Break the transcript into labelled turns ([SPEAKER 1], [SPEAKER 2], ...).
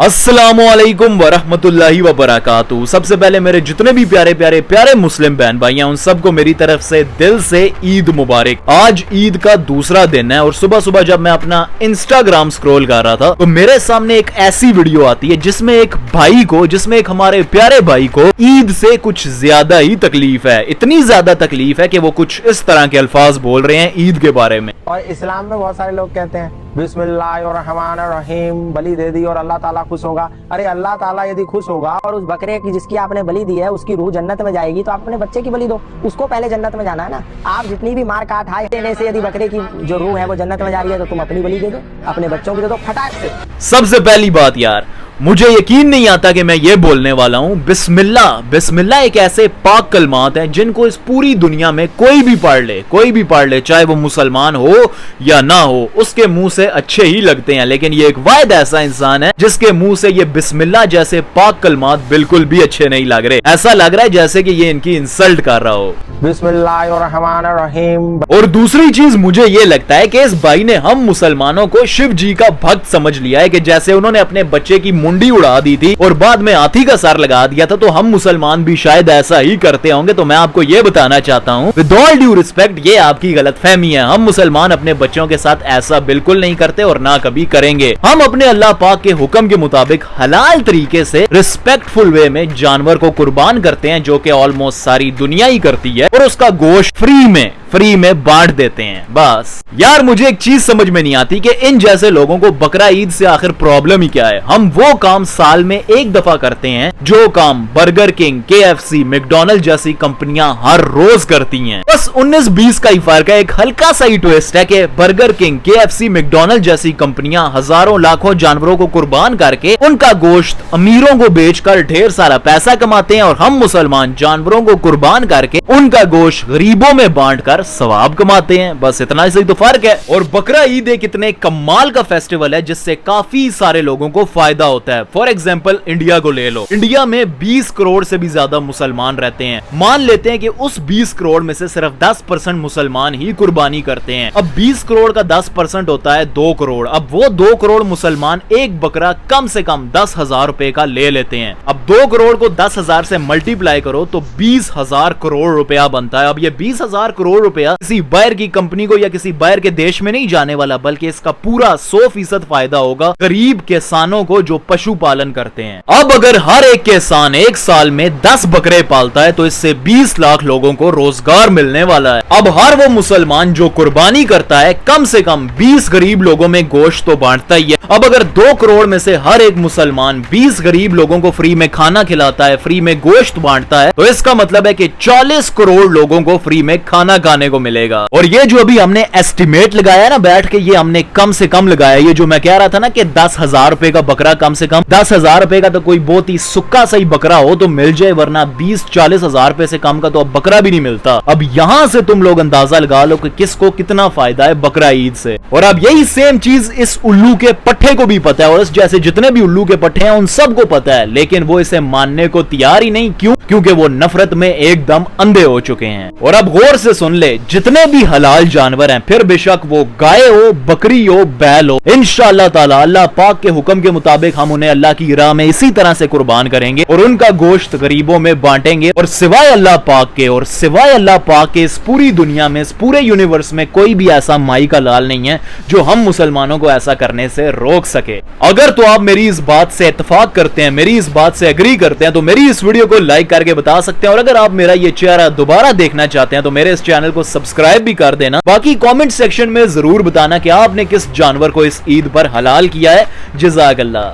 [SPEAKER 1] अस्सलामुअलैकुम वरहमतुल्लाहि वबरकातुहू। सबसे पहले मेरे जितने भी प्यारे मुस्लिम बहन भाई हैं उन सबको मेरी तरफ से दिल से ईद मुबारक। आज ईद का दूसरा दिन है और सुबह सुबह जब मैं अपना इंस्टाग्राम स्क्रॉल कर रहा था तो मेरे सामने एक ऐसी वीडियो आती है जिसमें एक हमारे प्यारे भाई को ईद से कुछ ज्यादा ही तकलीफ है। इतनी ज्यादा तकलीफ है कि वो कुछ इस तरह के अल्फाज बोल रहे हैं ईद के बारे में।
[SPEAKER 2] और इस्लाम में बहुत सारे लोग कहते हैं बिस्मिल्लाहिर्रहमानिर्रहीम, बलि दे दी और अल्लाह ताला खुश होगा। अरे अल्लाह ताला यदि खुश होगा और उस बकरे की जिसकी आपने बलि दी है उसकी रूह जन्नत में जाएगी तो आप अपने बच्चे की बलि दो, उसको पहले जन्नत में जाना है ना। आप जितनी भी मार काट हाय देने से यदि बकरे की जो रूह है वो जन्नत में जा रही है तो तुम अपनी बलि दे दो, अपने बच्चों की दे दो फटाक से।
[SPEAKER 1] सबसे पहली बात यार, मुझे यकीन नहीं आता कि मैं ये बोलने वाला हूँ। बिस्मिल्लाह एक ऐसे पाक कलमात हैं जिनको इस पूरी दुनिया में कोई भी पढ़ ले चाहे वो मुसलमान हो या ना हो, उसके मुंह से अच्छे ही लगते हैं। लेकिन ये एक वाहिद ऐसा इंसान है जिसके मुंह से ये बिस्मिल्लाह जैसे पाक कलमात बिल्कुल भी अच्छे नहीं लग रहे। ऐसा लग रहा है जैसे कि ये इनकी इंसल्ट कर रहा हो।
[SPEAKER 2] बिस्मिल्लाहिर्रहमानिर्रहीम।
[SPEAKER 1] और दूसरी चीज मुझे ये लगता है कि इस भाई ने हम मुसलमानों को शिव जी का भक्त समझ लिया है कि जैसे उन्होंने अपने बच्चे की मुंडी उड़ा दी थी और बाद में हाथी का सर लगा दिया था, तो हम मुसलमान भी शायद ऐसा ही करते होंगे। तो मैं आपको ये बताना चाहता हूँ विद ऑल ड्यू रिस्पेक्ट, ये आपकी गलतफहमी है। हम मुसलमान अपने बच्चों के साथ ऐसा बिल्कुल नहीं करते और ना कभी करेंगे। हम अपने अल्लाह पाक के हुक्म के मुताबिक हलाल तरीके से रिस्पेक्टफुल वे में जानवर को कुर्बान करते हैं, जो कि ऑलमोस्ट सारी दुनिया ही करती है, और उसका गोश्त फ्री में बांट देते हैं। बस यार, मुझे एक चीज समझ में नहीं आती कि इन जैसे लोगों को बकरा ईद से आखिर प्रॉब्लम ही क्या है। हम वो काम साल में एक दफा करते हैं जो काम बर्गर किंग, KFC, मैकडॉनल्ड जैसी कंपनियां हर रोज करती हैं। बस 19-20 का ही फर्क है। एक हल्का सा ही ट्विस्ट है कि बर्गर किंग, KFC, मैकडॉनल्ड जैसी कंपनियां हजारों लाखों जानवरों को कुर्बान करके उनका गोश्त अमीरों को बेचकर ढेर सारा पैसा कमाते हैं, और हम मुसलमान जानवरों को कुर्बान करके उनका गोश्त गरीबों में बांटकर सवाब कमाते हैं। बस इतना ही तो फर्क है। और बकरा ईद एक इतने कमाल का फेस्टिवल है जिससे काफी सारे लोगों को फायदा होता है। फॉर एग्जांपल इंडिया को ले लो। इंडिया में 20 करोड़ से भी ज्यादा मुसलमान रहते हैं। मान लेते हैं कि उस 20 करोड़ में से सिर्फ 10% मुसलमान ही कुर्बानी करते हैं। अब 20 करोड़ का 10% होता है 2 करोड़। अब वो 2 करोड़ मुसलमान एक बकरा कम से कम 10,000 रुपए का ले लेते हैं। अब 2 करोड़ को 10,000 से मल्टीप्लाई करो तो 20,000 करोड़ रुपया बनता है। अब ये 20,000 करोड़ रुपया किसी बाहर की कंपनी को या किसी बाहर के देश में नहीं जाने वाला, बल्कि इसका पूरा 100% फायदा होगा गरीब किसानों को जो पशुपालन करते हैं। अब अगर हर एक किसान एक साल में 10 बकरे पालता है तो इससे 20 लाख लोगों को रोजगार मिलने वाला है। अब हर वो मुसलमान जो कुर्बानी करता है कम से कम 20 गरीब लोगों में गोश्त तो बांटता ही है। अब अगर 2 करोड़ में से हर एक मुसलमान 20 गरीब लोगों को फ्री में खाना खिलाता है, फ्री में गोश्त बांटता है, तो इसका मतलब है कि 40 करोड़ लोगों को फ्री में खाना खाने को मिलेगा। और ये जो अभी हमने एस्टिमेट लगाया ना बैठ के, ये हमने कम से कम लगाया। ये जो मैं कह रहा था ना कि 10,000 रुपए का बकरा, कम से कम 10,000 रुपए का तो कोई बहुत ही सुक्का सही बकरा हो तो मिल जाए, वरना 20-40 हजार रुपए से कम का तो अब बकरा भी नहीं मिलता। अब यहां से तुम लोग अंदाजा लगा लो कि किसको कितना फायदा है बकरा ईद से। और अब यही सेम चीज इस उल्लू के पट्टे को भी पता है, और इस जैसे जितने भी उल्लू के पट्टे हैं उन सबको पता है, लेकिन वो इसे मानने को तैयार ही नहीं। क्यों? क्योंकि वो नफरत में एकदम अंधे हो चुके हैं। और अब गौर से सुन ले, जितने भी हलाल जानवर हैं, फिर बेशक वो गाय हो, बकरी हो, बैल हो, इंशाअल्लाह ताला अल्लाह पाक के हुक्म के मुताबिक हम उन्हें अल्लाह की राह में इसी तरह से कुर्बान करेंगे और उनका गोश्त गरीबों में बांटेंगे। और सिवाय अल्लाह पाक के इस पूरी दुनिया में, इस पूरे यूनिवर्स में कोई भी ऐसा माई का लाल नहीं है जो हम मुसलमानों को ऐसा करने से रोक सके। अगर तो आप मेरी इस बात से इत्तेफाक करते हैं, मेरी इस बात से एग्री करते हैं, तो मेरी इस वीडियो को लाइक करके बता सकते हैं। और अगर आप मेरा ये चेहरा दोबारा देखना चाहते हैं तो मेरे इस चैनल को सब्सक्राइब भी कर देना। बाकी कमेंट सेक्शन में जरूर बताना कि आपने किस जानवर को इस ईद पर हलाल किया है। जज़ाकल्लाह।